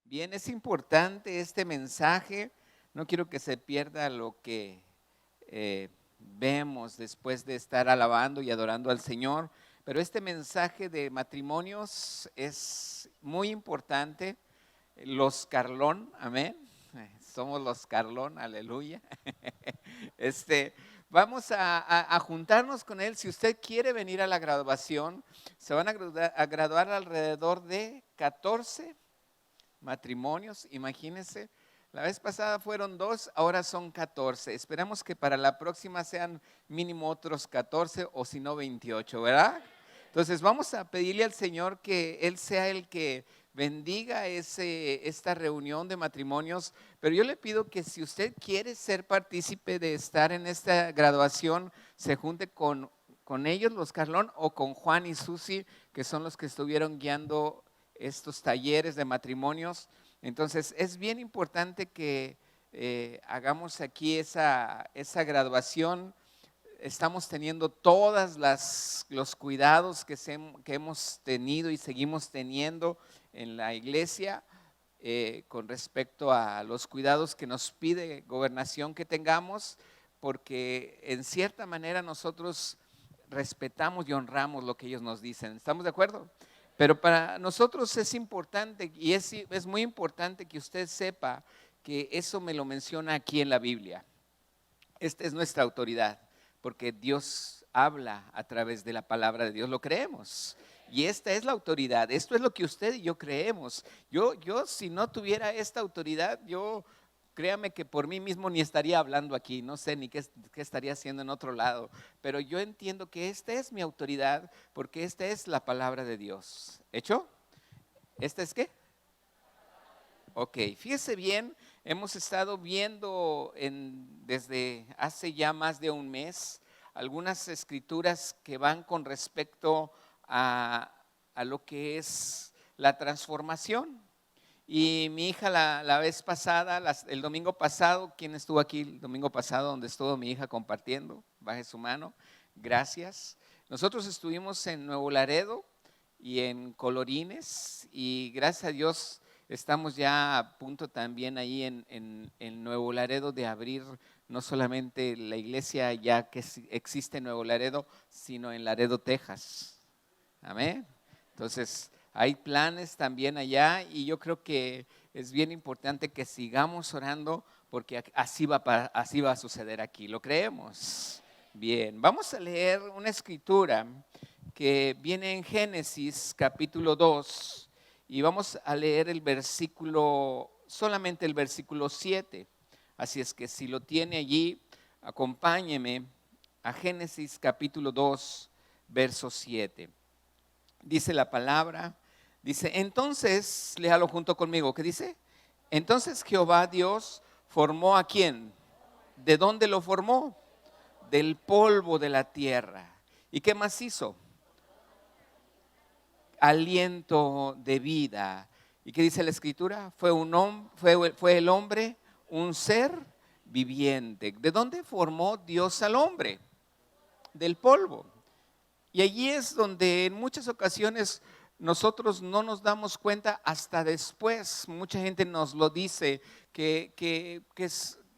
Bien, es importante este mensaje. No quiero que se pierda lo que vemos después de estar alabando y adorando al Señor. Pero este mensaje de matrimonios es muy importante. Los Carlón, amén. Somos los Carlón, aleluya. Vamos a juntarnos con él. Si usted quiere venir a la graduación, se van a graduar alrededor de 14 matrimonios, imagínense. La vez pasada fueron 2, ahora son 14. Esperamos que para la próxima sean mínimo otros 14 o si no 28, ¿verdad? Entonces vamos a pedirle al Señor que Él sea el que bendiga esta reunión de matrimonios. Pero yo le pido que si usted quiere ser partícipe de estar en esta graduación, se junte con ellos, los Carlón, o con Juan y Susi, que son los que estuvieron guiando estos talleres de matrimonios. Entonces es bien importante que hagamos aquí esa graduación. Estamos teniendo todos los cuidados que hemos tenido y seguimos teniendo en la iglesia con respecto a los cuidados que nos pide gobernación que tengamos, porque en cierta manera nosotros respetamos y honramos lo que ellos nos dicen. ¿Estamos de acuerdo? Pero para nosotros es importante y es muy importante que usted sepa que eso me lo menciona aquí en la Biblia. Esta es nuestra autoridad, porque Dios habla a través de la palabra de Dios, lo creemos. Y esta es la autoridad, esto es lo que usted y yo creemos. Yo si no tuviera esta autoridad, créame que por mí mismo ni estaría hablando aquí, no sé ni qué estaría haciendo en otro lado, pero yo entiendo que esta es mi autoridad porque esta es la palabra de Dios. ¿Hecho? ¿Esta es qué? Ok, fíjese bien, hemos estado viendo desde hace ya más de un mes algunas escrituras que van con respecto a lo que es la transformación. Y mi hija la vez pasada, el domingo pasado, ¿quién estuvo aquí el domingo pasado donde estuvo mi hija compartiendo? Baje su mano, gracias. Nosotros estuvimos en Nuevo Laredo y en Colorines y gracias a Dios estamos ya a punto también ahí en Nuevo Laredo de abrir no solamente la iglesia ya que existe en Nuevo Laredo, sino en Laredo, Texas. Amén. Entonces hay planes también allá y yo creo que es bien importante que sigamos orando porque así va a suceder aquí. ¿Lo creemos? Bien, vamos a leer una escritura que viene en Génesis capítulo 2 y vamos a leer solamente el versículo 7. Así es que si lo tiene allí, acompáñeme a Génesis capítulo 2, verso 7. Dice la palabra, dice, entonces, léalo junto conmigo, ¿qué dice? Entonces Jehová Dios formó ¿a quién? ¿De dónde lo formó? Del polvo de la tierra. ¿Y qué más hizo? Aliento de vida. ¿Y qué dice la escritura? Fue el hombre un ser viviente. ¿De dónde formó Dios al hombre? Del polvo. Y allí es donde en muchas ocasiones nosotros no nos damos cuenta hasta después. Mucha gente nos lo dice que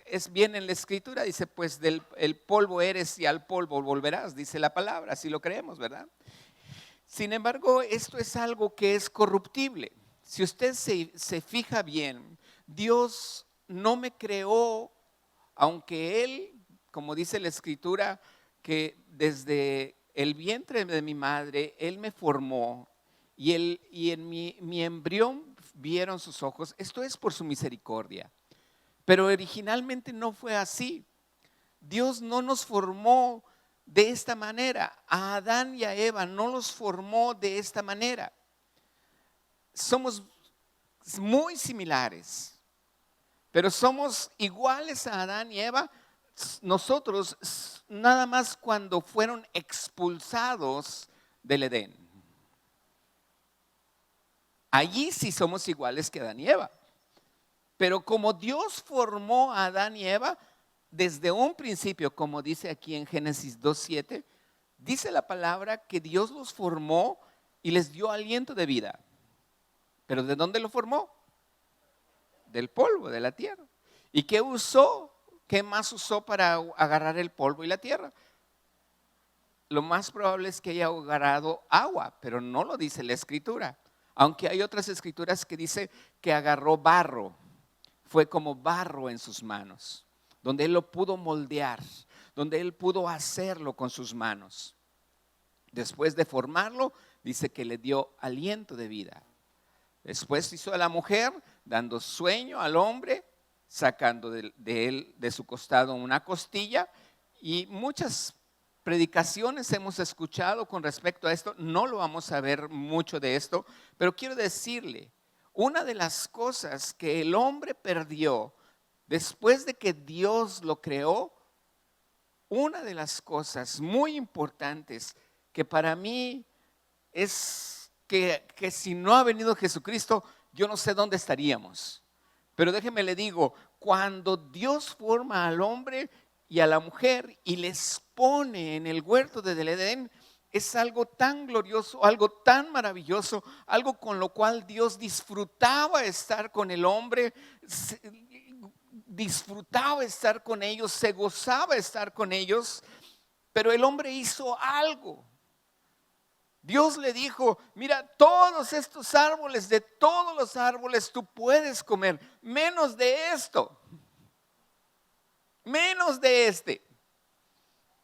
es bien en la escritura. Dice, pues el polvo eres y al polvo volverás, dice la palabra, así lo creemos, ¿verdad? Sin embargo, esto es algo que es corruptible. Si usted se fija bien, Dios no me creó, aunque Él, como dice la escritura, que desde el vientre de mi madre, Él me formó y en mi embrión vieron sus ojos. Esto es por su misericordia. Pero originalmente no fue así. Dios no nos formó de esta manera. A Adán y a Eva no los formó de esta manera. Somos muy similares, pero somos iguales a Adán y Eva. Nosotros nada más cuando fueron expulsados del Edén. Allí sí somos iguales que Adán y Eva. Pero como Dios formó a Adán y Eva desde un principio, como dice aquí en Génesis 2:7, dice la palabra que Dios los formó y les dio aliento de vida. ¿Pero de dónde lo formó? del polvo de la tierra. ¿Y qué usó? ¿Qué más usó para agarrar el polvo y la tierra? Lo más probable es que haya agarrado agua, pero no lo dice la escritura. Aunque hay otras escrituras que dice que agarró barro. Fue como barro en sus manos, donde él lo pudo moldear, donde él pudo hacerlo con sus manos. Después de formarlo, dice que le dio aliento de vida. Después hizo a la mujer, dando sueño al hombre, sacando de su costado una costilla. Y muchas predicaciones hemos escuchado con respecto a esto. No lo vamos a ver mucho de esto, pero quiero decirle, una de las cosas que el hombre perdió después de que Dios lo creó, una de las cosas muy importantes que para mí es que si no ha venido Jesucristo, yo no sé dónde estaríamos. Pero déjeme le digo, cuando Dios forma al hombre y a la mujer y les pone en el huerto del Edén, es algo tan glorioso, algo tan maravilloso, algo con lo cual Dios disfrutaba estar con el hombre, disfrutaba estar con ellos, se gozaba estar con ellos, pero el hombre hizo algo. Dios le dijo, mira, todos estos árboles, de todos los árboles tú puedes comer, menos de esto, menos de este.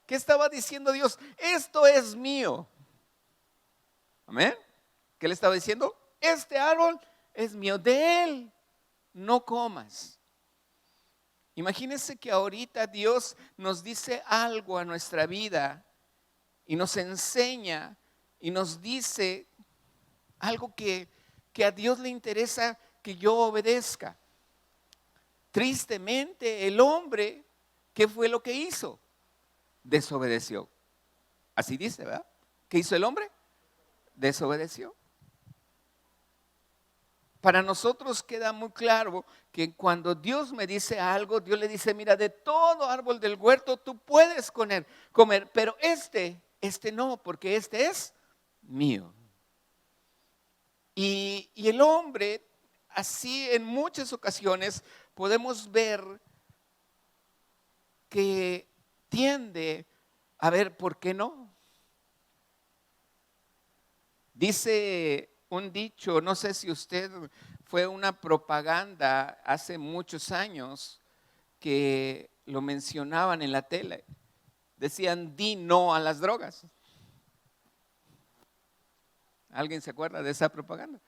¿Qué estaba diciendo Dios? Esto es mío. Amén. ¿Qué le estaba diciendo? Este árbol es mío, de él no comas. Imagínense que ahorita Dios nos dice algo a nuestra vida y nos enseña y nos dice algo que a Dios le interesa que yo obedezca. Tristemente, el hombre, ¿qué fue lo que hizo? Desobedeció. Así dice, ¿verdad? ¿Qué hizo el hombre? Desobedeció. Para nosotros queda muy claro que cuando Dios me dice algo, Dios le dice, mira, de todo árbol del huerto tú puedes comer, pero este no, porque este es mío. Y el hombre, así en muchas ocasiones podemos ver que tiende a ver, ¿por qué no? Dice un dicho, no sé si usted fue una propaganda hace muchos años que lo mencionaban en la tele. Decían, di no a las drogas. ¿Alguien se acuerda de esa propaganda?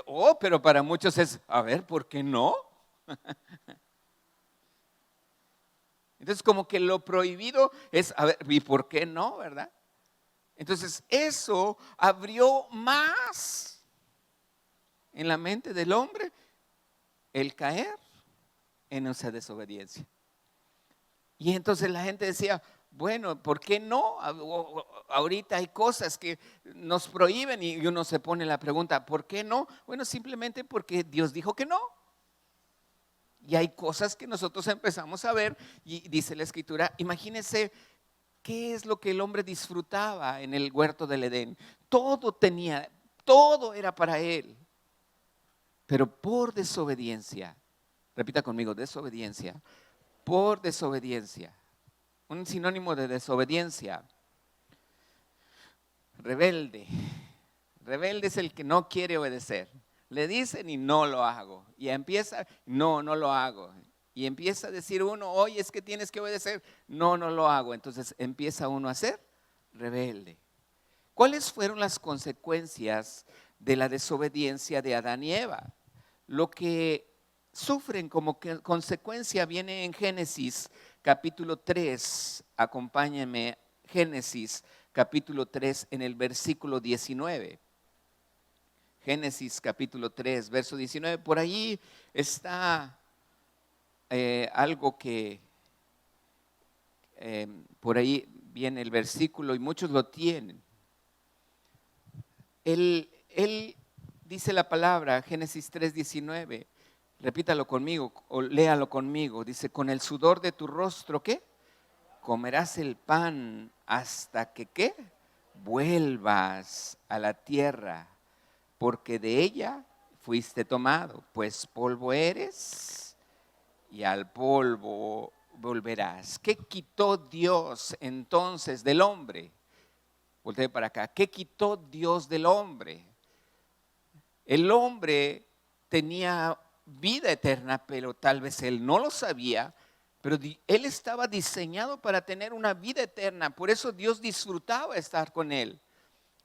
Oh, pero para muchos es, a ver, ¿por qué no? Entonces como que lo prohibido es, a ver, ¿y por qué no, verdad? Entonces eso abrió más en la mente del hombre el caer en esa desobediencia. Y entonces la gente decía, bueno, ¿por qué no? Ahorita hay cosas que nos prohíben y uno se pone la pregunta, ¿por qué no? Bueno, simplemente porque Dios dijo que no. Y hay cosas que nosotros empezamos a ver y dice la escritura, imagínense qué es lo que el hombre disfrutaba en el huerto del Edén. Todo tenía, todo era para él. Pero por desobediencia, repita conmigo, desobediencia, por desobediencia. Un sinónimo de desobediencia, rebelde. Rebelde es el que no quiere obedecer. Le dicen y no lo hago. Y empieza, no lo hago. Y empieza a decir uno, oye, es que tienes que obedecer. No lo hago. Entonces empieza uno a ser rebelde. ¿Cuáles fueron las consecuencias de la desobediencia de Adán y Eva? Lo que sufren como consecuencia viene en Génesis capítulo 3. Acompáñenme, Génesis capítulo 3 en el versículo 19. Génesis capítulo 3, verso 19. Por allí está algo que, por ahí viene el versículo y muchos lo tienen. Él dice la palabra, Génesis 3, 19. Repítalo conmigo o léalo conmigo. Dice, con el sudor de tu rostro, ¿qué? Comerás el pan hasta que, ¿qué? Vuelvas a la tierra, porque de ella fuiste tomado, pues polvo eres y al polvo volverás. ¿Qué quitó Dios entonces del hombre? Voltee para acá. ¿Qué quitó Dios del hombre? El hombre tenía vida eterna, pero tal vez él no lo sabía, pero él estaba diseñado para tener una vida eterna. Por eso Dios disfrutaba estar con él.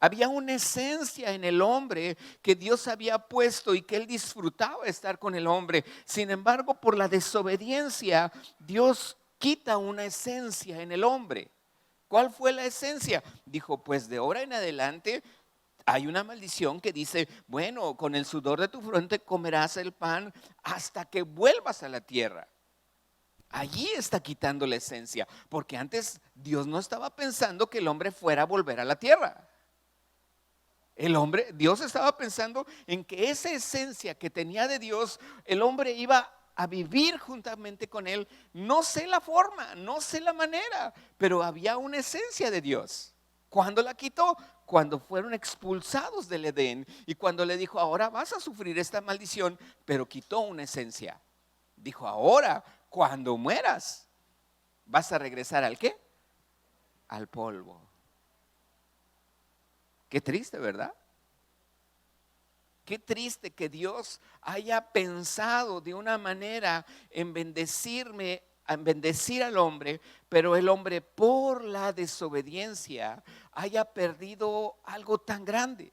Había una esencia en el hombre que Dios había puesto y que él disfrutaba estar con el hombre. Sin embargo, por la desobediencia, Dios quita una esencia en el hombre. ¿Cuál fue la esencia? Dijo, pues de ahora en adelante hay una maldición que dice, bueno, con el sudor de tu frente comerás el pan hasta que vuelvas a la tierra. Allí está quitando la esencia, porque antes Dios no estaba pensando que el hombre fuera a volver a la tierra. Dios estaba pensando en que esa esencia que tenía de Dios, el hombre iba a vivir juntamente con él. No sé la forma, no sé la manera, pero había una esencia de Dios. ¿Cuándo la quitó? Cuando fueron expulsados del Edén y cuando le dijo, ahora vas a sufrir esta maldición, pero quitó una esencia. Dijo, ahora, cuando mueras, vas a regresar ¿al qué? Al polvo. Qué triste, ¿verdad? Qué triste que Dios haya pensado de una manera en bendecirme, en bendecir al hombre, pero el hombre por la desobediencia haya perdido algo tan grande.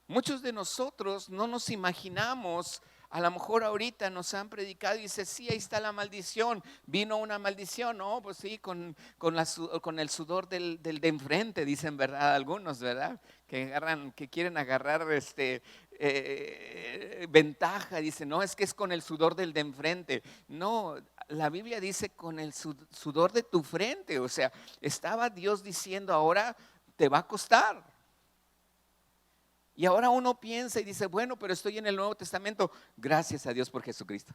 Muchos de nosotros no nos imaginamos, a lo mejor ahorita nos han predicado y dice, sí, ahí está la maldición, vino una maldición, no, pues sí, con el sudor del de enfrente, dicen, ¿verdad? Algunos, ¿verdad? Que quieren agarrar ventaja, dicen, no, es que es con el sudor del de enfrente. No, la Biblia dice con el sudor de tu frente, o sea, estaba Dios diciendo, ahora te va a costar. Y ahora uno piensa y dice, bueno, pero estoy en el Nuevo Testamento. Gracias a Dios por Jesucristo.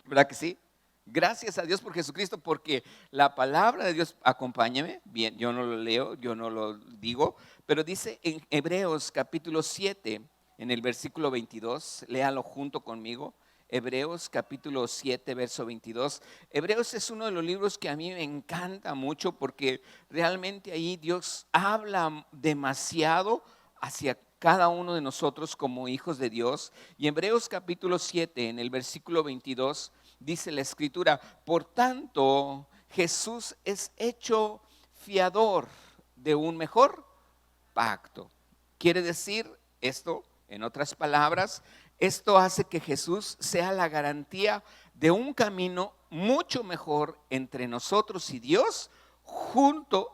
¿Verdad que sí? Gracias a Dios por Jesucristo, porque la palabra de Dios, acompáñame, bien, yo no lo leo, yo no lo digo, pero dice en Hebreos capítulo 7, en el versículo 22, léalo junto conmigo. Hebreos capítulo 7, verso 22. Hebreos es uno de los libros que a mí me encanta mucho porque realmente ahí Dios habla demasiado hacia cada uno de nosotros como hijos de Dios. Y en Hebreos capítulo 7, en el versículo 22, dice la escritura, por tanto, Jesús es hecho fiador de un mejor pacto. Quiere decir esto, en otras palabras, esto hace que Jesús sea la garantía de un camino mucho mejor entre nosotros y Dios, junto,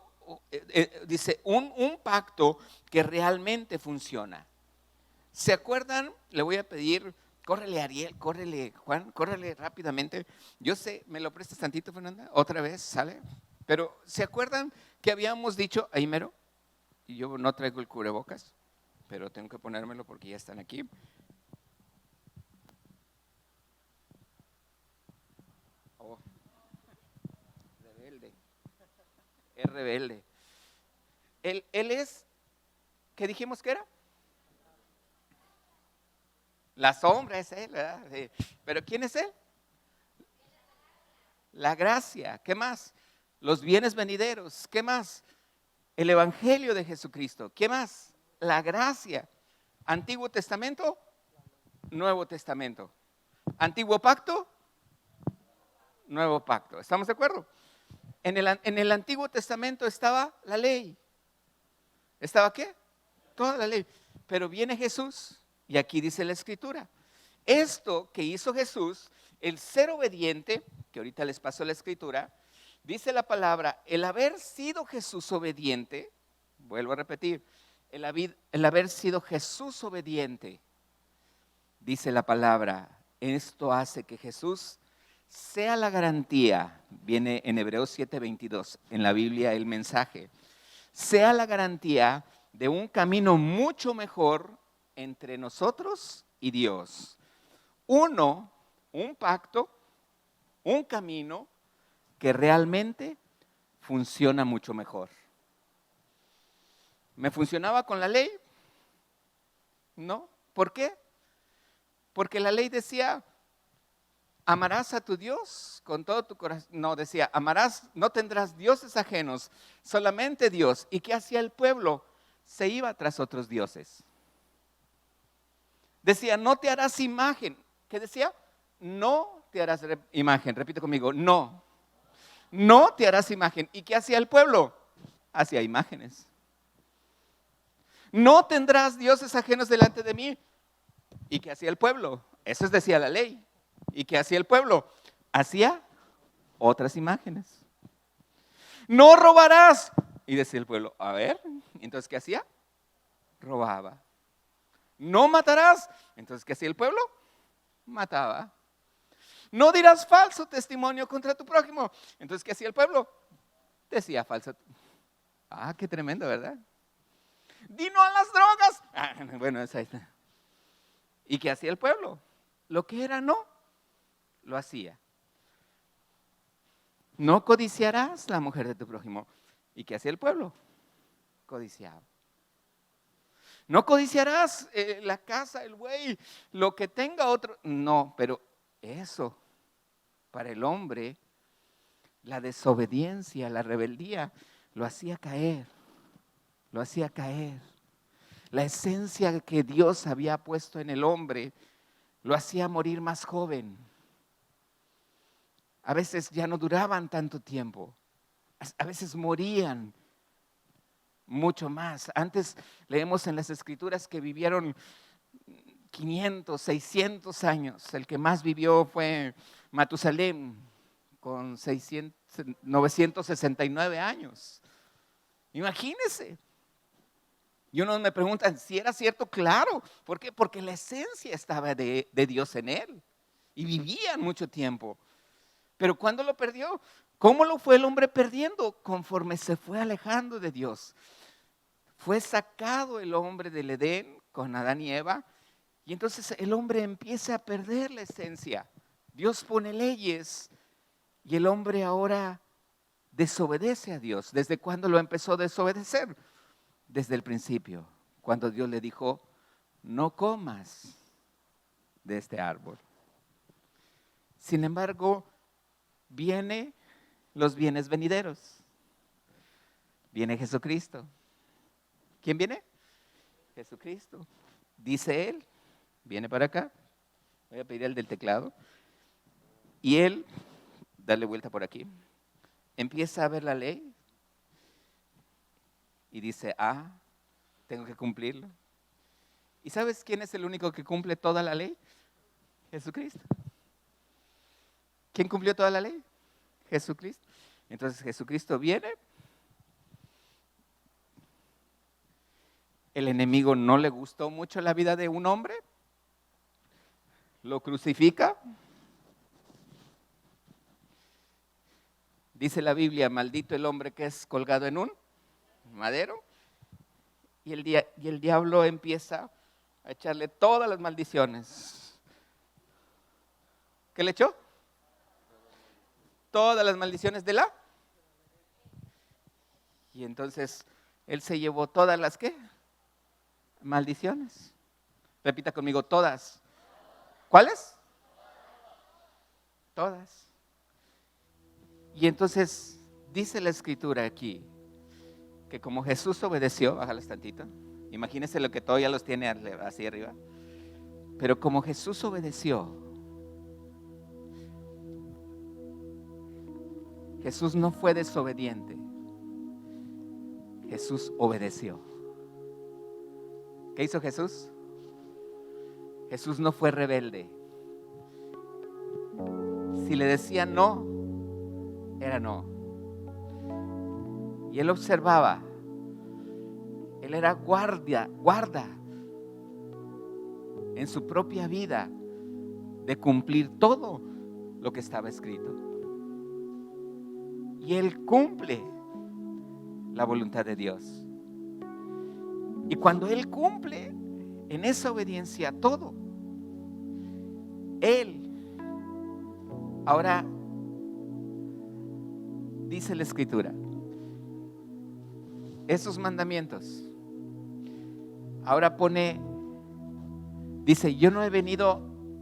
dice, un pacto que realmente funciona. ¿Se acuerdan? Le voy a pedir, córrele Ariel, córrele Juan, córrele rápidamente. Yo sé, ¿me lo prestas tantito, Fernanda? Otra vez, ¿sale? Pero ¿se acuerdan que habíamos dicho, ahí mero? Y yo no traigo el cubrebocas, pero tengo que ponérmelo porque ya están aquí. Oh, rebelde, es rebelde. Él es, ¿qué dijimos que era? La sombra es él, ¿verdad? Sí. Pero ¿quién es él? La gracia. ¿Qué más? Los bienes venideros. ¿Qué más? El evangelio de Jesucristo. ¿Qué más? La gracia. Antiguo Testamento, Nuevo Testamento. Antiguo pacto, Nuevo pacto. ¿Estamos de acuerdo? En el Antiguo Testamento estaba la ley. ¿Estaba qué? Toda la ley. Pero viene Jesús y aquí dice la escritura. Esto que hizo Jesús, el ser obediente, que ahorita les paso la escritura, dice la palabra, el haber sido Jesús obediente, vuelvo a repetir, el haber sido Jesús obediente, dice la palabra, esto hace que Jesús sea la garantía, viene en Hebreos 7:22, en la Biblia el mensaje, sea la garantía de un camino mucho mejor entre nosotros y Dios. Un pacto, un camino que realmente funciona mucho mejor. ¿Me funcionaba con la ley? No. ¿Por qué? Porque la ley decía, amarás a tu Dios con todo tu corazón. No, decía, amarás, no tendrás dioses ajenos, solamente Dios. ¿Y qué hacía el pueblo? Se iba tras otros dioses. Decía, no te harás imagen. ¿Qué decía? No te harás imagen. Repite conmigo, no. No te harás imagen. ¿Y qué hacía el pueblo? Hacía imágenes. No tendrás dioses ajenos delante de mí. ¿Y qué hacía el pueblo? Eso decía la ley. ¿Y qué hacía el pueblo? Hacía otras imágenes. No robarás. Y decía el pueblo, a ver, entonces ¿qué hacía? Robaba. No matarás. Entonces ¿qué hacía el pueblo? Mataba. No dirás falso testimonio contra tu prójimo. Entonces ¿qué hacía el pueblo? Decía falso. Ah, qué tremendo, ¿verdad? Di no a las drogas. Ah, bueno, esa está. ¿Y qué hacía el pueblo? Lo que era no, lo hacía. No codiciarás la mujer de tu prójimo. ¿Y qué hacía el pueblo? Codiciaba. No codiciarás la casa, el buey, lo que tenga otro. No, pero eso, para el hombre, la desobediencia, la rebeldía, lo hacía caer. Lo hacía caer. La esencia que Dios había puesto en el hombre lo hacía morir más joven. A veces ya no duraban tanto tiempo. A veces morían mucho más. Antes leemos en las Escrituras que vivieron 500, 600 años. El que más vivió fue Matusalén, con 969 años. Imagínense. Y uno me pregunta si era cierto. Claro. ¿Por qué? Porque la esencia estaba de Dios en él. Y vivían mucho tiempo. Pero ¿cuándo lo perdió? ¿Cómo lo fue el hombre perdiendo? Conforme se fue alejando de Dios. Fue sacado el hombre del Edén con Adán y Eva. Y entonces el hombre empieza a perder la esencia. Dios pone leyes y el hombre ahora desobedece a Dios. ¿Desde cuándo lo empezó a desobedecer? Desde el principio, cuando Dios le dijo, no comas de este árbol. Sin embargo, vienen los bienes venideros. Viene Jesucristo. ¿Quién viene? Jesucristo. Dice él, viene para acá. Voy a pedir el del teclado. Y él, darle vuelta por aquí, empieza a ver la ley y dice, tengo que cumplirlo. ¿Y sabes quién es el único que cumple toda la ley? Jesucristo. ¿Quién cumplió toda la ley? Jesucristo. Entonces Jesucristo viene. El enemigo no le gustó mucho la vida de un hombre. Lo crucifica. Dice la Biblia, maldito el hombre que es colgado en un madero. Y el diablo empieza a echarle todas las maldiciones. ¿Qué le echó? Todas las maldiciones de la. Y entonces él se llevó todas las ¿qué? Maldiciones. Repita conmigo, todas. ¿Cuáles? Todas. Y entonces dice la escritura aquí que como Jesús obedeció, bájales tantito, imagínense lo que todavía los tiene así arriba, pero como Jesús obedeció, Jesús no fue desobediente, Jesús obedeció. ¿Qué hizo Jesús? Jesús no fue rebelde. Si le decían no, era no. Y él observaba. Él era guarda en su propia vida de cumplir todo lo que estaba escrito. Y él cumple la voluntad de Dios. Y cuando él cumple en esa obediencia a todo, él ahora dice la escritura, esos mandamientos ahora pone Dice, yo no he venido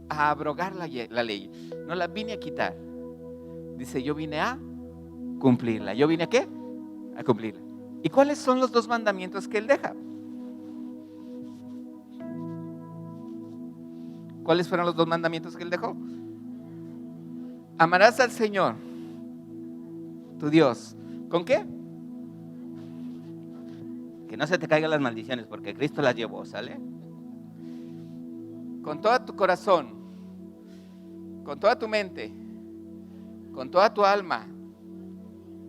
a abrogar la ley, no la vine a quitar. Dice, yo vine a cumplirla. ¿Yo vine a qué? A cumplirla. ¿Y cuáles son los 2 mandamientos que Él deja? ¿Cuáles fueron los 2 mandamientos que Él dejó? Amarás al Señor, tu Dios. ¿Con qué? Que no se te caigan las maldiciones, porque Cristo las llevó, ¿sale? Con todo tu corazón, con toda tu mente, con toda tu alma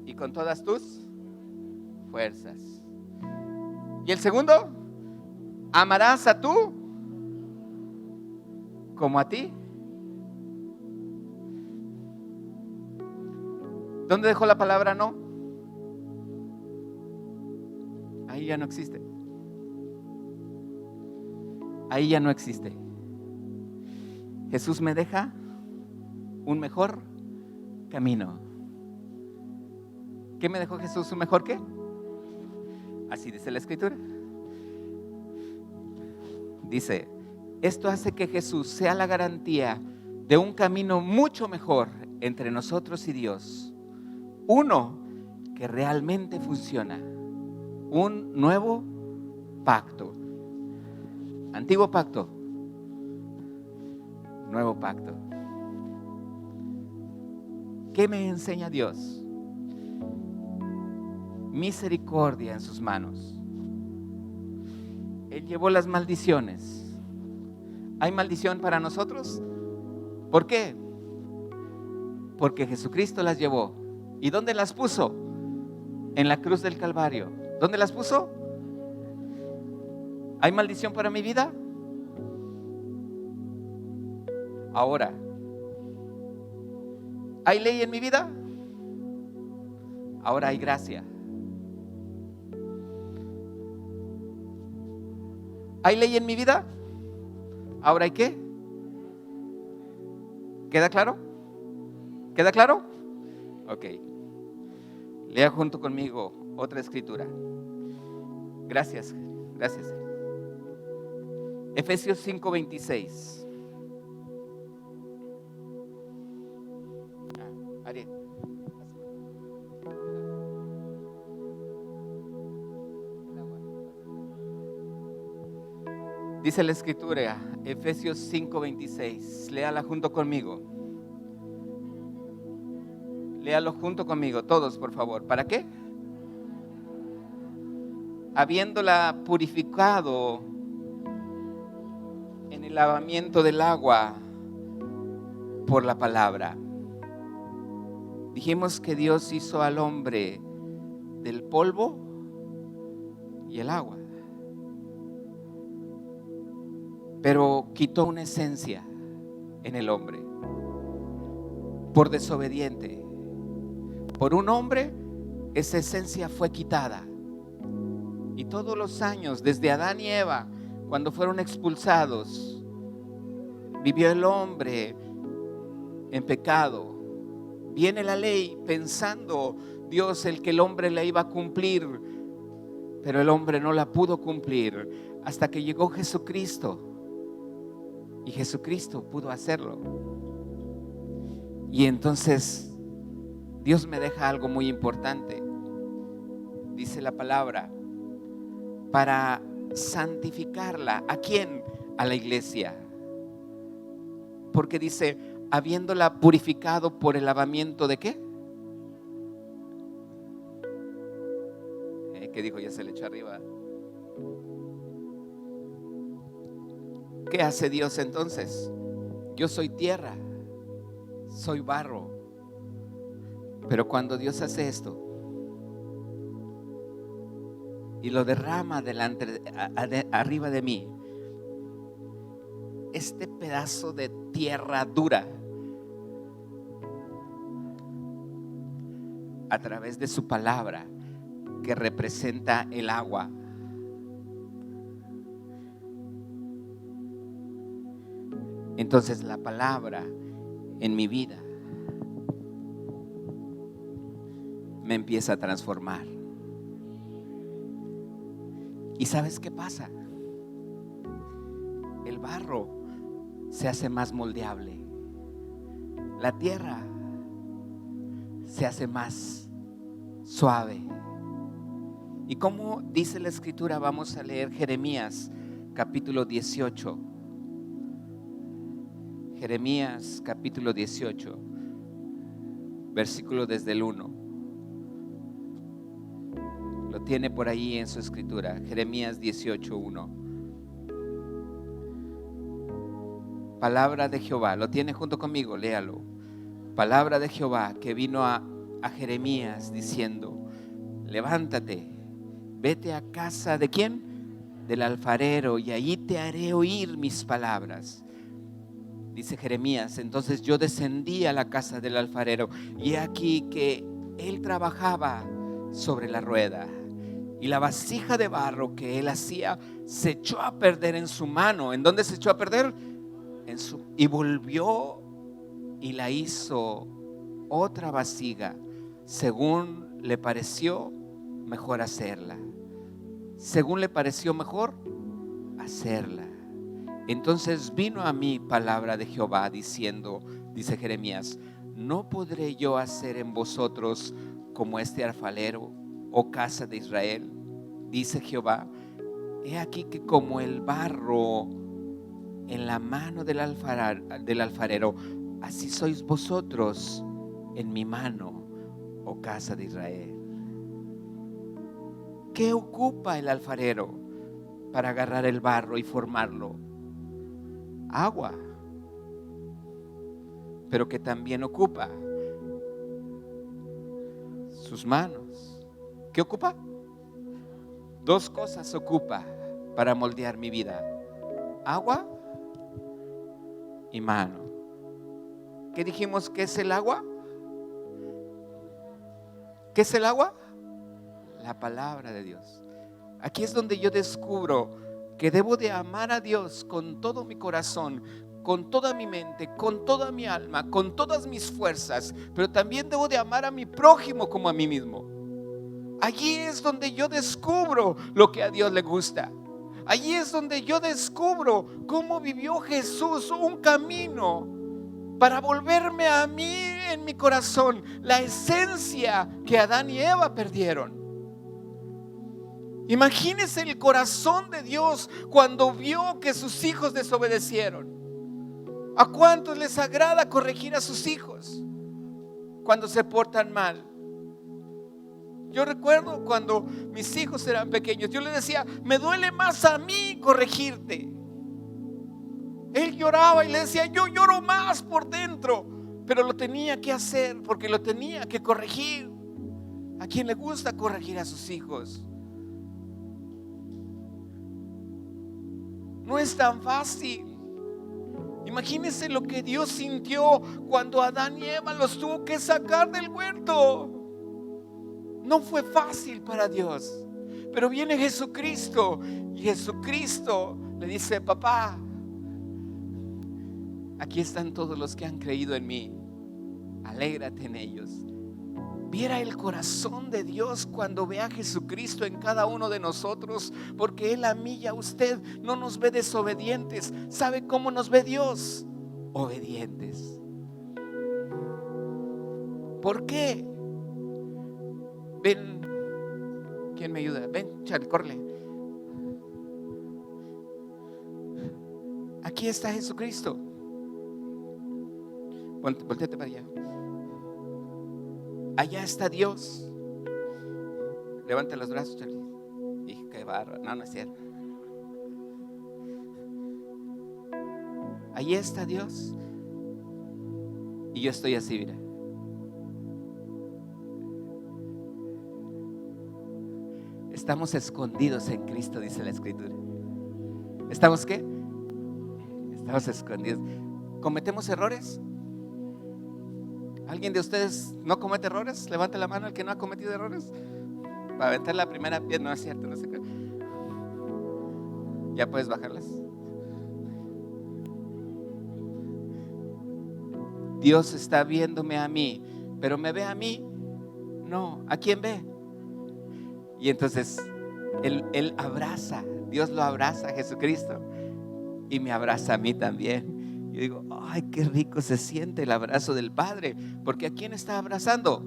y con todas tus fuerzas. Y el segundo, amarás a tú como a ti. ¿Dónde dejó la palabra no? Ahí ya no existe. Ahí ya no existe. Jesús me deja un mejor camino. ¿Qué me dejó Jesús? ¿Un mejor qué? Así dice la Escritura. Dice, esto hace que Jesús sea la garantía de un camino mucho mejor entre nosotros y Dios. Uno que realmente funciona. Un nuevo pacto. Antiguo pacto. Nuevo pacto. ¿Qué me enseña Dios? Misericordia en sus manos. Él llevó las maldiciones. ¿Hay maldición para nosotros? ¿Por qué? Porque Jesucristo las llevó. ¿Y dónde las puso? En la cruz del Calvario. ¿Dónde las puso? ¿Hay maldición para mi vida? Ahora, ¿hay ley en mi vida? Ahora hay gracia. ¿Hay ley en mi vida? ¿Ahora hay qué? ¿Queda claro? ¿Queda claro? Ok. Lea junto conmigo otra escritura. Gracias, gracias. Efesios 5:26. Ariel. Dice la escritura, Efesios 5:26. Léala junto conmigo. Léalo junto conmigo, todos, por favor. ¿Para qué? Habiéndola purificado en el lavamiento del agua por la palabra. Dijimos que Dios hizo al hombre del polvo y el agua, pero quitó una esencia en el hombre por desobediente. Por un hombre esa esencia fue quitada. Y todos los años, desde Adán y Eva, cuando fueron expulsados, vivió el hombre en pecado. Viene la ley pensando Dios el que el hombre la iba a cumplir, pero el hombre no la pudo cumplir hasta que llegó Jesucristo. Y Jesucristo pudo hacerlo. Y entonces Dios me deja algo muy importante. Dice la palabra, para santificarla. ¿A quién? A la iglesia. Porque dice, habiéndola purificado por el lavamiento de ¿qué? ¿Qué dijo? Ya se le echó arriba. ¿Qué hace Dios entonces? Yo soy tierra, soy barro. Pero cuando Dios hace esto y lo derrama arriba de mí, este pedazo de tierra dura, a través de su palabra que representa el agua, entonces la palabra en mi vida me empieza a transformar. ¿Y sabes qué pasa? el barro se hace más moldeable. La tierra se hace más suave. Y como dice la escritura, vamos a leer Jeremías capítulo 18. Jeremías capítulo 18, versículo desde el 1. Lo tiene por ahí en su escritura, Jeremías 18, 1. Palabra de Jehová, lo tiene junto conmigo, léalo. Palabra de Jehová que vino a Jeremías diciendo: levántate, vete a casa ¿de quién? Del alfarero, y allí te haré oír mis palabras. Dice Jeremías: entonces yo descendí a la casa del alfarero, y aquí que él trabajaba sobre la rueda, y la vasija de barro que él hacía se echó a perder en su mano. ¿En dónde se echó a perder? Y volvió y la hizo otra vasija, según le pareció mejor hacerla. Según le pareció mejor hacerla. Entonces vino a mí palabra de Jehová diciendo, dice Jeremías: ¿no podré yo hacer en vosotros como este alfarero, oh casa de Israel? Dice Jehová: he aquí que como el barro en la mano del alfarero, así sois vosotros en mi mano, oh casa de Israel. ¿Qué ocupa el alfarero para agarrar el barro y formarlo? Agua. Pero que también ocupa sus manos. ¿Qué ocupa? Dos cosas ocupa para moldear mi vida: agua y mano. ¿Qué dijimos que es el agua? ¿Qué es el agua? La palabra de Dios. Aquí es donde yo descubro que debo de amar a Dios con todo mi corazón, con toda mi mente, con toda mi alma, con todas mis fuerzas, pero también debo de amar a mi prójimo como a mí mismo. Allí es donde yo descubro lo que a Dios le gusta. Allí es donde yo descubro cómo vivió Jesús un camino para volverme a mí en mi corazón la esencia que Adán y Eva perdieron. Imagínense el corazón de Dios cuando vio que sus hijos desobedecieron. ¿A cuántos les agrada corregir a sus hijos cuando se portan mal? Yo recuerdo cuando mis hijos eran pequeños, yo les decía: me duele más a mí corregirte. Él lloraba y le decía: yo lloro más por dentro, pero lo tenía que hacer porque lo tenía que corregir. ¿A quién le gusta corregir a sus hijos? No es tan fácil. Imagínense lo que Dios sintió cuando Adán y Eva los tuvo que sacar del huerto. No fue fácil para Dios. Pero viene Jesucristo y Jesucristo le dice: papá, aquí están todos los que han creído en mí, alégrate en ellos. Viera el corazón de Dios cuando ve a Jesucristo en cada uno de nosotros, porque Él a mí y a usted no nos ve desobedientes. ¿Sabe cómo nos ve Dios? Obedientes. ¿Por qué? Ven, ¿quién me ayuda? Ven, Charlie, córrele. Aquí está Jesucristo. Voltéate para allá. Allá está Dios. Levanta los brazos, Charlie. Hijo, qué bárbaro. No, no es cierto. Allí está Dios. Y yo estoy así, mira. Estamos escondidos en Cristo, dice la Escritura. ¿Estamos qué? Estamos escondidos. ¿Cometemos errores? ¿Alguien de ustedes no comete errores? Levante la mano el que no ha cometido errores. Para aventar la primera piedra. No es cierto, no sé qué. Ya puedes bajarlas. Dios está viéndome a mí, pero ¿me ve a mí? No. ¿A quién ve? Y entonces Él abraza, Dios lo abraza a Jesucristo y me abraza a mí también. Yo digo, ay, qué rico se siente el abrazo del Padre, porque ¿a quién está abrazando?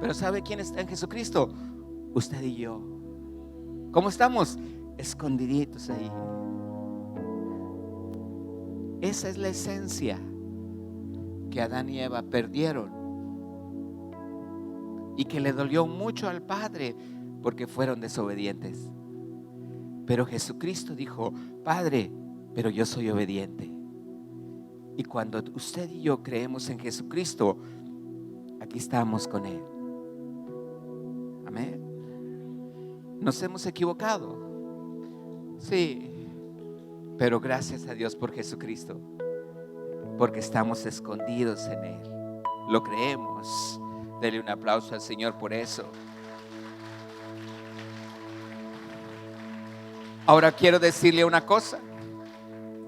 Pero ¿sabe quién está en Jesucristo? Usted y yo. ¿Cómo estamos? Escondiditos ahí. Esa es la esencia que Adán y Eva perdieron y que le dolió mucho al Padre porque fueron desobedientes. Pero Jesucristo dijo, Padre, pero yo soy obediente. Y cuando usted y yo creemos en Jesucristo, aquí estamos con Él. Amén. Nos hemos equivocado, sí, pero gracias a Dios por Jesucristo, porque estamos escondidos en Él. Lo creemos. Dele un aplauso al Señor por eso. Ahora quiero decirle una cosa.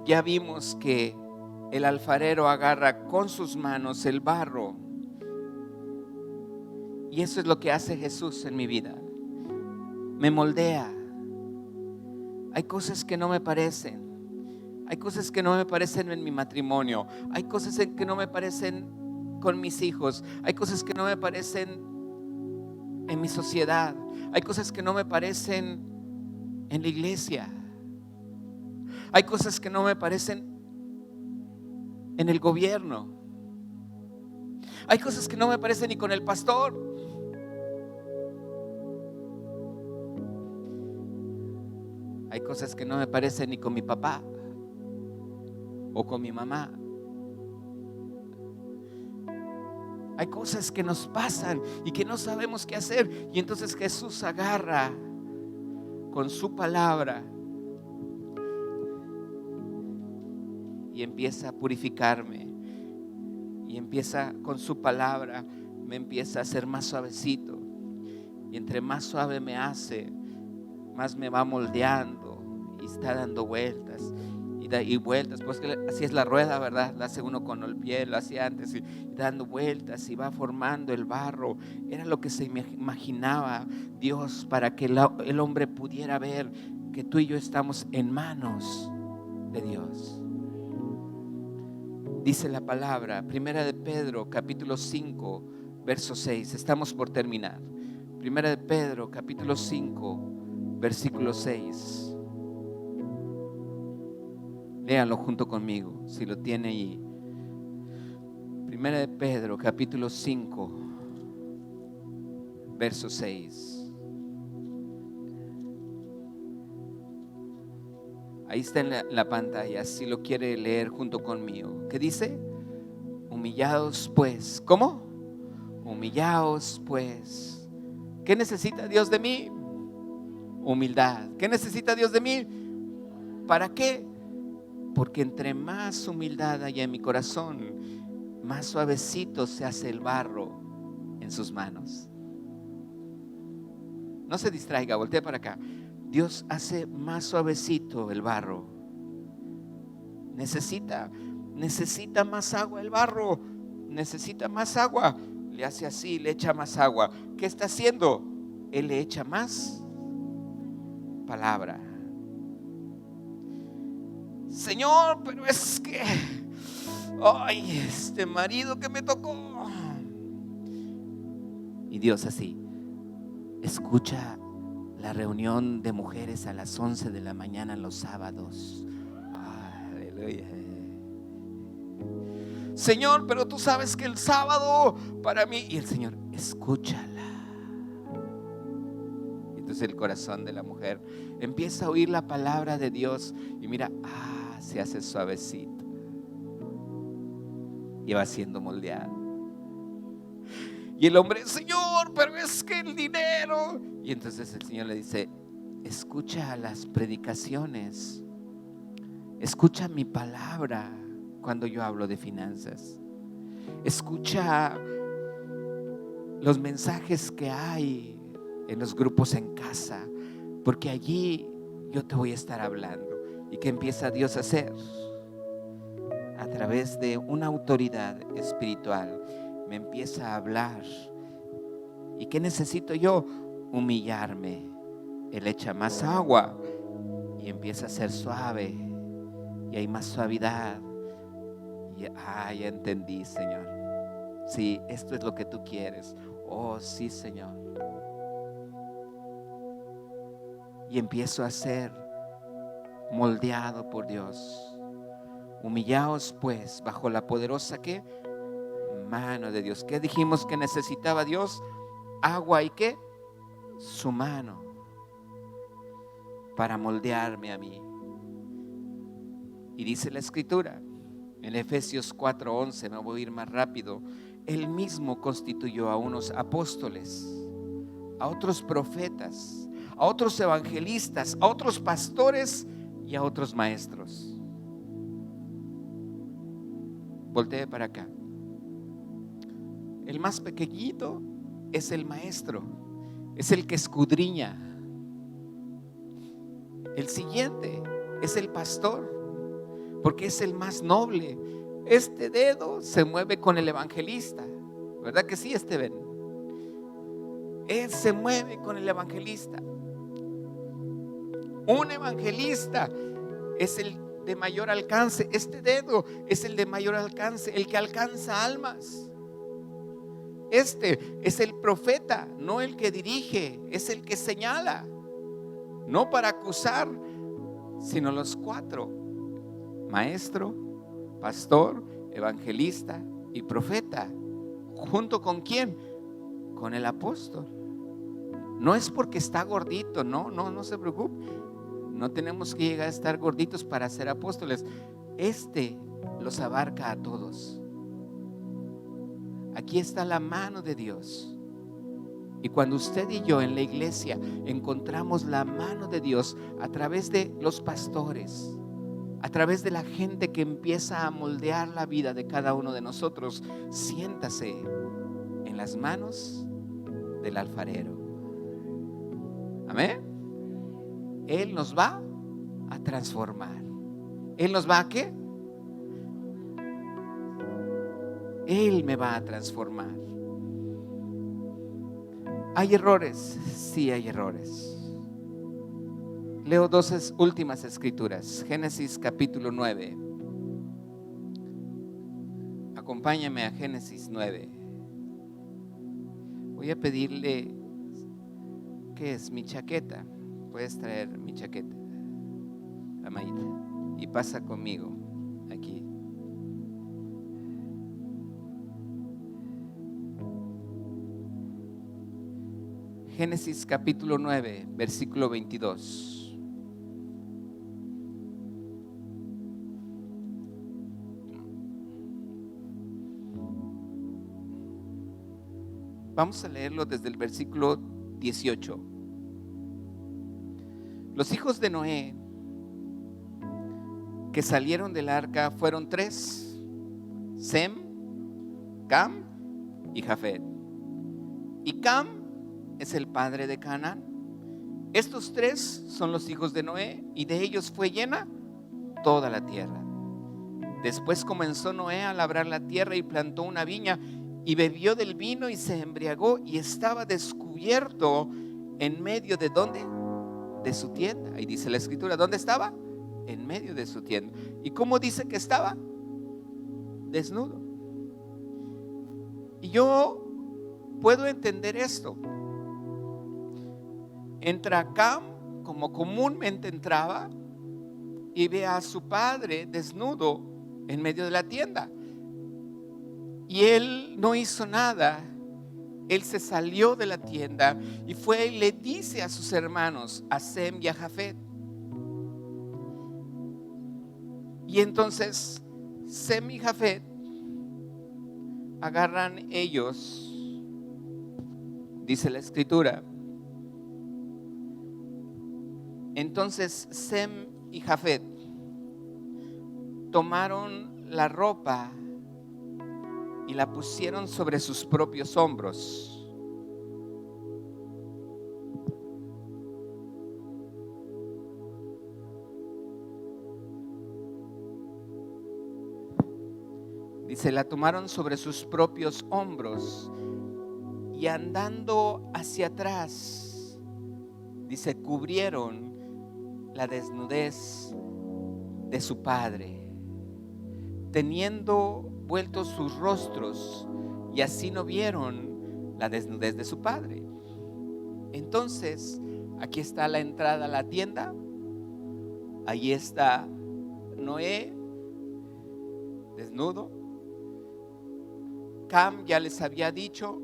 Ya vimos que el alfarero agarra con sus manos el barro, y eso es lo que hace Jesús en mi vida. Me moldea. Hay cosas que no me parecen. Hay cosas que no me parecen en mi matrimonio. Hay cosas que no me parecen con mis hijos. Hay cosas que no me parecen en mi sociedad. Hay cosas que no me parecen en la iglesia. Hay cosas que no me parecen en el gobierno. Hay cosas que no me parecen ni con el pastor. Hay cosas que no me parecen ni con mi papá o con mi mamá. Hay cosas que nos pasan y que no sabemos qué hacer. Y entonces Jesús agarra con su palabra y empieza a purificarme. Y empieza con su palabra, me empieza a hacer más suavecito. Y entre más suave me hace, más me va moldeando y está dando vueltas y vueltas. Pues que así es la rueda, ¿verdad? La hace uno con el pie, lo hacía antes, y dando vueltas y va formando el barro. Era lo que se imaginaba Dios para que el hombre pudiera ver que tú y yo estamos en manos de Dios. Dice la palabra, Primera de Pedro, capítulo 5, verso 6. Estamos por terminar. Primera de Pedro, capítulo 5, versículo 6. Léanlo junto conmigo, si lo tiene ahí. Primera de Pedro, capítulo 5, verso 6. Ahí está en la pantalla, si lo quiere leer junto conmigo. ¿Qué dice? Humillaos pues. ¿Cómo? Humillaos pues. ¿Qué necesita Dios de mí? Humildad. ¿Qué necesita Dios de mí? ¿Para qué? Porque entre más humildad haya en mi corazón, más suavecito se hace el barro en sus manos. No se distraiga, voltee para acá. Dios hace más suavecito el barro. Necesita más agua el barro. Necesita más agua. Le hace así, le echa más agua. ¿Qué está haciendo? Él le echa más palabra. Señor, pero es que, ay, este marido que me tocó. Y Dios así, escucha la reunión de mujeres a las 11 de la mañana los sábados. Aleluya. Señor, pero tú sabes que el sábado para mí. Y el Señor, escúchala. Entonces el corazón de la mujer empieza a oír la palabra de Dios y mira, se hace suavecito y va siendo moldeado. Y el hombre, Señor, pero es que el dinero. Y entonces el Señor le dice, escucha las predicaciones, escucha mi palabra cuando yo hablo de finanzas, escucha los mensajes que hay en los grupos en casa, porque allí yo te voy a estar hablando. ¿Y qué empieza Dios a hacer? A través de una autoridad espiritual me empieza a hablar. ¿Y qué necesito yo? Humillarme. Él echa más agua y empieza a ser suave y hay más suavidad. Y, ya entendí, Señor. Sí, esto es lo que tú quieres. Oh, sí, Señor. Y empiezo a ser moldeado por Dios. Humillaos pues bajo la poderosa ¿qué? Mano de Dios. ¿Qué dijimos que necesitaba Dios? Agua y ¿qué? Su mano para moldearme a mí. Y dice la Escritura en Efesios 4:11, me voy a ir más rápido. Él mismo constituyó a unos apóstoles, a otros profetas, a otros evangelistas, a otros pastores y a otros maestros. Voltee para acá. El más pequeñito es el maestro, es el que escudriña. El siguiente es el pastor, porque es el más noble. Este dedo se mueve con el evangelista, ¿verdad que sí, Esteban? Él se mueve con el evangelista. Un evangelista es el de mayor alcance. Este dedo es el de mayor alcance, el que alcanza almas. Este es el profeta, no el que dirige, es el que señala, no para acusar, sino los cuatro: maestro, pastor, evangelista y profeta. ¿Junto con quién? Con el apóstol. No es porque está gordito, no se preocupe. No tenemos que llegar a estar gorditos para ser apóstoles. Este los abarca a todos. Aquí está la mano de Dios. Y cuando usted y yo en la iglesia encontramos la mano de Dios a través de los pastores, a través de la gente que empieza a moldear la vida de cada uno de nosotros, siéntase en las manos del alfarero. Amén. Él nos va a transformar. Él nos va a ¿qué? Él me va a transformar. ¿Hay errores? Sí, hay errores. Leo dos últimas escrituras. Génesis capítulo 9. Acompáñame a Génesis 9. Voy a pedirle, ¿qué es? Mi chaqueta. Puedes traer mi chaqueta, Amayita, y pasa conmigo aquí. Génesis capítulo 9, versículo 22. Vamos a leerlo desde el versículo 18. Los hijos de Noé que salieron del arca fueron tres: Sem, Cam y Jafet. Y Cam es el padre de Canaán. Estos tres son los hijos de Noé, y de ellos fue llena toda la tierra. Después comenzó Noé a labrar la tierra y plantó una viña, y bebió del vino y se embriagó, y estaba descubierto en medio de ¿dónde? De su tienda. Y dice la escritura, ¿dónde estaba? En medio de su tienda. ¿Y cómo dice que estaba? Desnudo. Y yo puedo entender esto. Entra Cam, como comúnmente entraba, y ve a su padre desnudo en medio de la tienda. Y él no hizo nada. Él se salió de la tienda y fue y le dice a sus hermanos, a Sem y a Jafet. Y entonces Sem y Jafet agarran ellos, dice la escritura. Entonces Sem y Jafet tomaron la ropa y la pusieron sobre sus propios hombros. Dice, la tomaron sobre sus propios hombros y andando hacia atrás, dice, cubrieron la desnudez de su padre, teniendo vueltos sus rostros, y así no vieron la desnudez de su padre. Entonces, aquí está la entrada a la tienda. Ahí está Noé desnudo. Cam ya les había dicho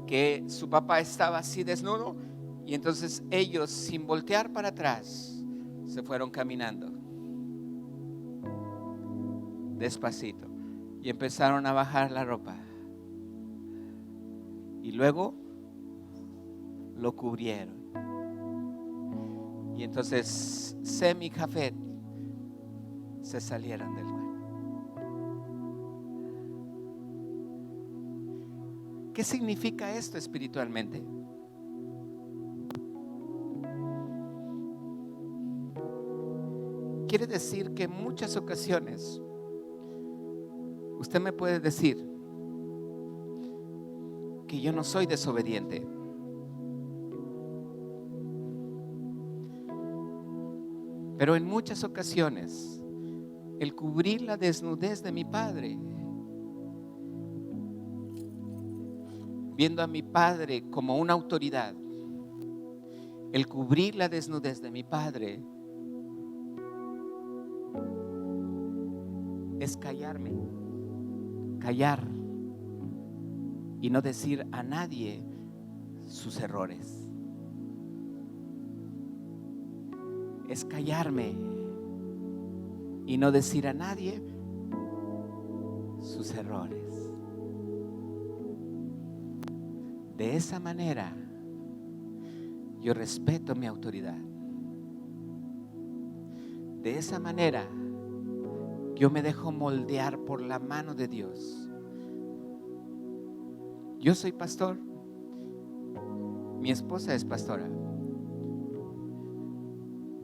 que su papá estaba así desnudo, y entonces ellos, sin voltear para atrás, se fueron caminando despacito y empezaron a bajar la ropa, y luego lo cubrieron. Y entonces Sem y Jafet se salieron del mar. ¿Qué significa esto espiritualmente? Quiere decir que en muchas ocasiones usted me puede decir que yo no soy desobediente, pero en muchas ocasiones el cubrir la desnudez de mi padre, viendo a mi padre como una autoridad, el cubrir la desnudez de mi padre es callar y no decir a nadie sus errores. Es callarme y no decir a nadie sus errores. De esa manera yo respeto mi autoridad. De esa manera yo me dejo moldear por la mano de Dios. Yo soy pastor, mi esposa es pastora,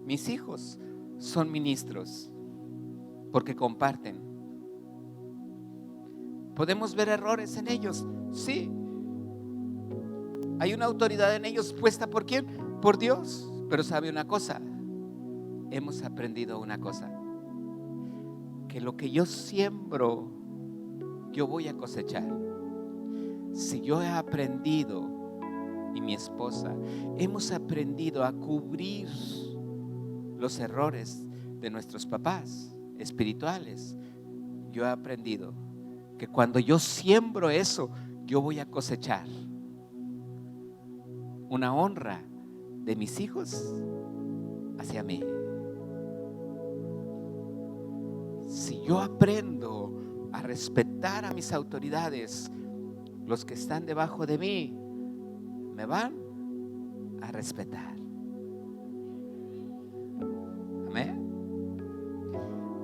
mis hijos son ministros porque comparten. ¿Podemos ver errores en ellos? Sí. ¿Hay una autoridad en ellos puesta por quién? Por Dios. Pero sabe una cosa, hemos aprendido una cosa, que lo que yo siembro, yo voy a cosechar. Si yo he aprendido, y mi esposa, hemos aprendido a cubrir los errores de nuestros papás espirituales, yo he aprendido que cuando yo siembro eso, yo voy a cosechar una honra de mis hijos hacia mí. Si yo aprendo a respetar a mis autoridades, los que están debajo de mí me van a respetar. Amén.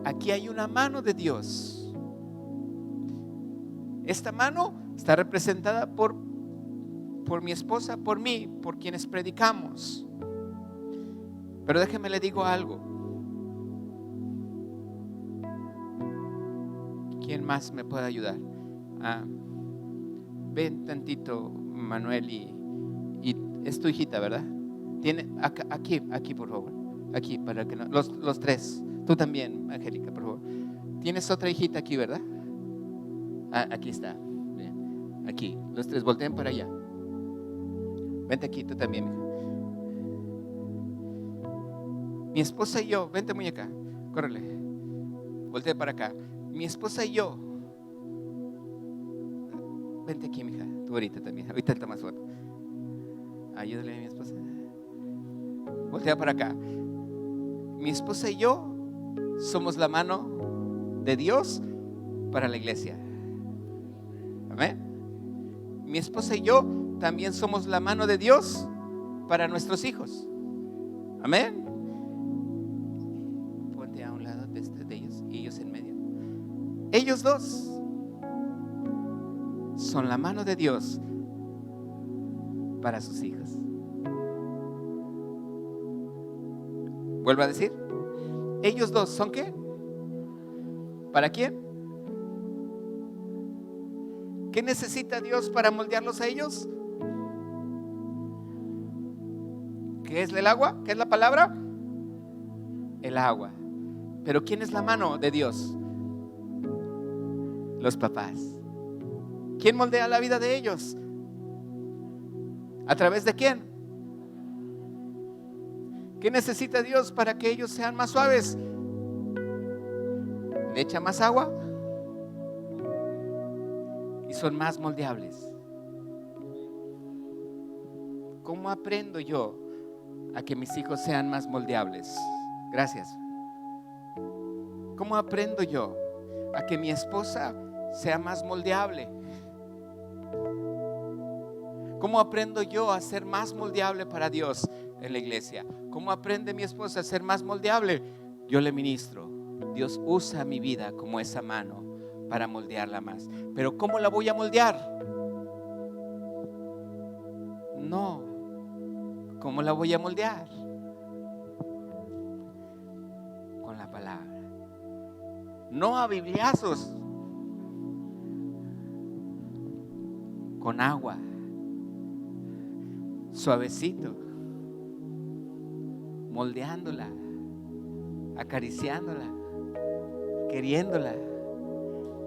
Aquí hay una mano de Dios. Esta mano está representada por mi esposa, por mí, por quienes predicamos. Pero déjeme le digo algo. ¿Quién más me puede ayudar? Ven tantito, Manuel, y es tu hijita, ¿verdad? Tiene aquí por favor. Aquí, para que no, los tres. Tú también, Angélica, por favor. Tienes otra hijita aquí, ¿verdad? Aquí está. Bien. Aquí, los tres, volteen para allá. Vente aquí, tú también, hija. Mi esposa y yo, vente muñeca, córrele. Voltea para acá. Mi esposa y yo. Vente aquí, mija, tú ahorita también. Ahorita está más fuerte. Ayúdale a mi esposa. Voltea para acá. Mi esposa y yo somos la mano de Dios para la iglesia. Amén. Mi esposa y yo también somos la mano de Dios para nuestros hijos. Amén. Ponte a un lado de ellos y ellos en medio. Ellos dos son la mano de Dios para sus hijos. Vuelvo a decir, ellos dos son ¿qué? ¿Para quién? ¿Qué necesita Dios para moldearlos a ellos? ¿Qué es el agua? ¿Qué es la palabra? el agua. Pero ¿quién es la mano de Dios? Los papás. ¿Quién moldea la vida de ellos? ¿A través de quién? ¿Qué necesita Dios para que ellos sean más suaves? ¿Le echa más agua? Y son más moldeables. ¿Cómo aprendo yo a que mis hijos sean más moldeables? Gracias. ¿Cómo aprendo yo a que mi esposa sea más moldeable? ¿Cómo aprendo yo a ser más moldeable para Dios en la iglesia? ¿Cómo aprende mi esposa a ser más moldeable? Yo le ministro. Dios usa mi vida como esa mano para moldearla más. Pero ¿cómo la voy a moldear? No. ¿Cómo la voy a moldear? Con la palabra. No a bibliazos. Con agua. Suavecito. Moldeándola. Acariciándola. Queriéndola.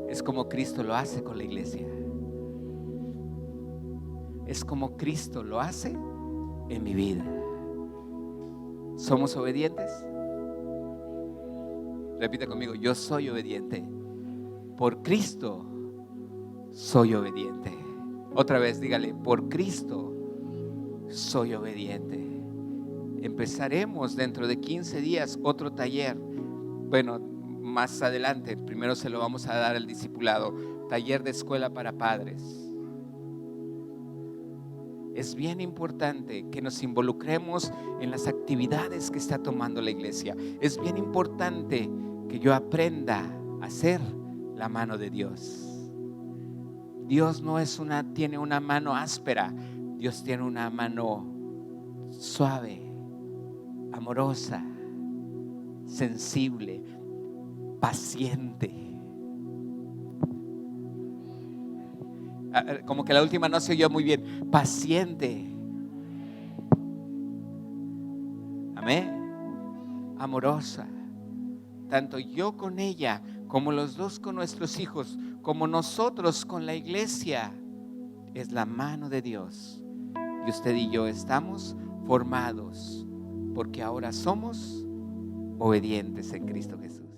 Es como Cristo lo hace con la iglesia. Es como Cristo lo hace en mi vida. ¿Somos obedientes? Repita conmigo, yo soy obediente. Por Cristo soy obediente. Otra vez dígale, por Cristo soy obediente. Empezaremos dentro de 15 días otro taller. Bueno, más adelante, primero se lo vamos a dar al discipulado. Taller de escuela para padres. Es bien importante que nos involucremos en las actividades que está tomando la iglesia. Es bien importante que yo aprenda a ser la mano de Dios. Dios no tiene una mano áspera. Dios tiene una mano suave, amorosa, sensible, paciente. Como que la última no se oyó muy bien. Paciente. Amén. Amorosa. Tanto yo con ella, como los dos con nuestros hijos, como nosotros con la iglesia. Es la mano de Dios. Y usted y yo estamos formados porque ahora somos obedientes en Cristo Jesús.